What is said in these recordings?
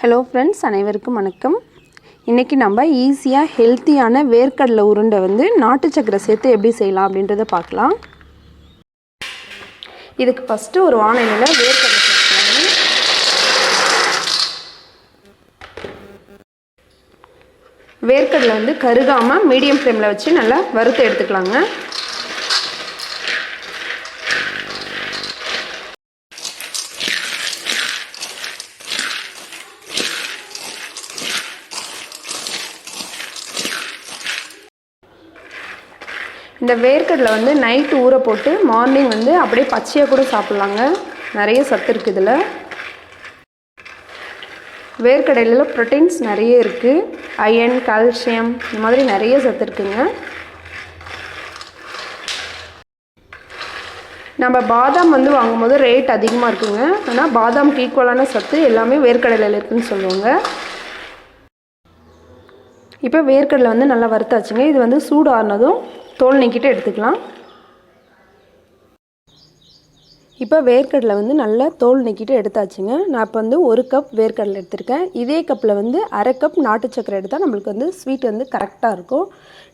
Hello friends, அனைவருக்கும் வணக்கம். இன்றைக்கி நம்ம ஈஸியாக ஹெல்த்தியான வேர்க்கடலை உருண்டை வந்து நாட்டு சக்கரை சேர்த்து எப்படி செய்யலாம் அப்படின்றத பார்க்கலாம். இதுக்கு ஃபஸ்ட்டு ஒரு வானலியில் வேர்க்கடலை சேர்த்துக்கலாம். வேர்க்கடலை வந்து கருகாமல் மீடியம் ஃப்ளேமில் வச்சு நல்லா வறுத்து எடுத்துக்கலாங்க. இந்த வேர்க்கடலை வந்து நைட்டு ஊற போட்டு மார்னிங் வந்து அப்படியே பச்சையாக கூட சாப்பிட்லாங்க. நிறைய சத்து இருக்குது இதில். வேர்க்கடலையில் ப்ரோட்டீன்ஸ் நிறைய இருக்குது. அயன், கால்சியம், இந்த மாதிரி நிறைய சத்து இருக்குங்க. நம்ம பாதாம் வந்து வாங்கும்போது ரேட் அதிகமாக இருக்குங்க. ஆனால் பாதாமுக்கு ஈக்குவலான சத்து எல்லாமே வேர்க்கடலையில் இருக்குதுன்னு சொல்லுவாங்க. இப்போ வேர்க்கடலை வந்து நல்லா வறுத்தாச்சுங்க. இது வந்து சூடு ஆறுனதும் தோல் நீக்கிட்டு எடுத்துக்கலாம். இப்போ வேர்க்கடலை வந்து நல்லா தோல் நீக்கிட்டு எடுத்தாச்சுங்க. நான் இப்போ வந்து 1 கப் வேர்க்கடலை எடுத்திருக்கேன். இதே கப்பில் வந்து அரை கப் நாட்டு சக்கரை எடுத்தால் நம்மளுக்கு வந்து ஸ்வீட் வந்து கரெக்டாக இருக்கும்.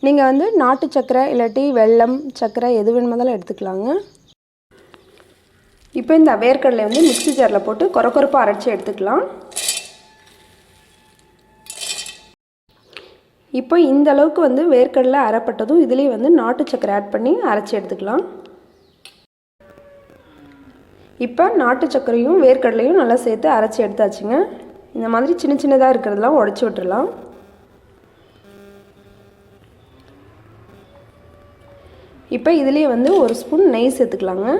நீங்கள் வந்து நாட்டு சக்கரை இல்லாட்டி வெல்லம் சக்கரை எது வேணுமாதாலும் எடுத்துக்கலாங்க. இப்போ இந்த வேர்க்கடலை வந்து மிக்ஸி ஜாரில் போட்டு கொரப்பாக அரைச்சி எடுத்துக்கலாம். இப்போ இந்த அளவுக்கு வந்து வேர்க்கடலை அரைப்பட்டதும் இதுலேயே வந்து நாட்டு சக்கரை ஆட் பண்ணி அரைச்சி எடுத்துக்கலாம். இப்போ நாட்டு சக்கரையும் வேர்க்கடலையும் நல்லா சேர்த்து அரைச்சி எடுத்தாச்சுங்க. இந்த மாதிரி சின்ன சின்னதாக இருக்கிறதெல்லாம் உடச்சி விட்டுடலாம். இப்போ இதுலேயே வந்து 1 ஸ்பூன் நெய் சேர்த்துக்கலாங்க.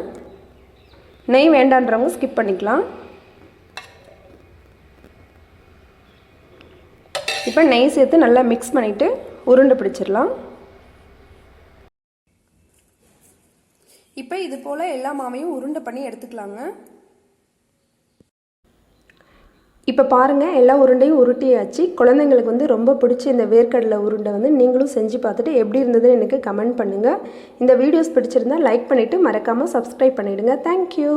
நெய் வேண்டான்றவங்க ஸ்கிப் பண்ணிக்கலாம். இப்போ நெய் சேர்த்து நல்லா மிக்ஸ் பண்ணிவிட்டு உருண்டை பிடிச்சிடலாம். இப்போ இது போல் எல்லா மாவையும் உருண்டை பண்ணி எடுத்துக்கலாங்க. இப்போ பாருங்கள், எல்லா உருண்டையும் உருட்டியாச்சு. குழந்தைங்களுக்கு வந்து ரொம்ப பிடிச்ச இந்த வேர்க்கடலை உருண்டை வந்து நீங்களும் செஞ்சு பார்த்துட்டு எப்படி இருந்ததுன்னு எனக்கு கமெண்ட் பண்ணுங்கள். இந்த வீடியோஸ் பிடிச்சிருந்தால் லைக் பண்ணிவிட்டு மறக்காமல் சப்ஸ்கிரைப் பண்ணிவிடுங்க. தேங்க்யூ.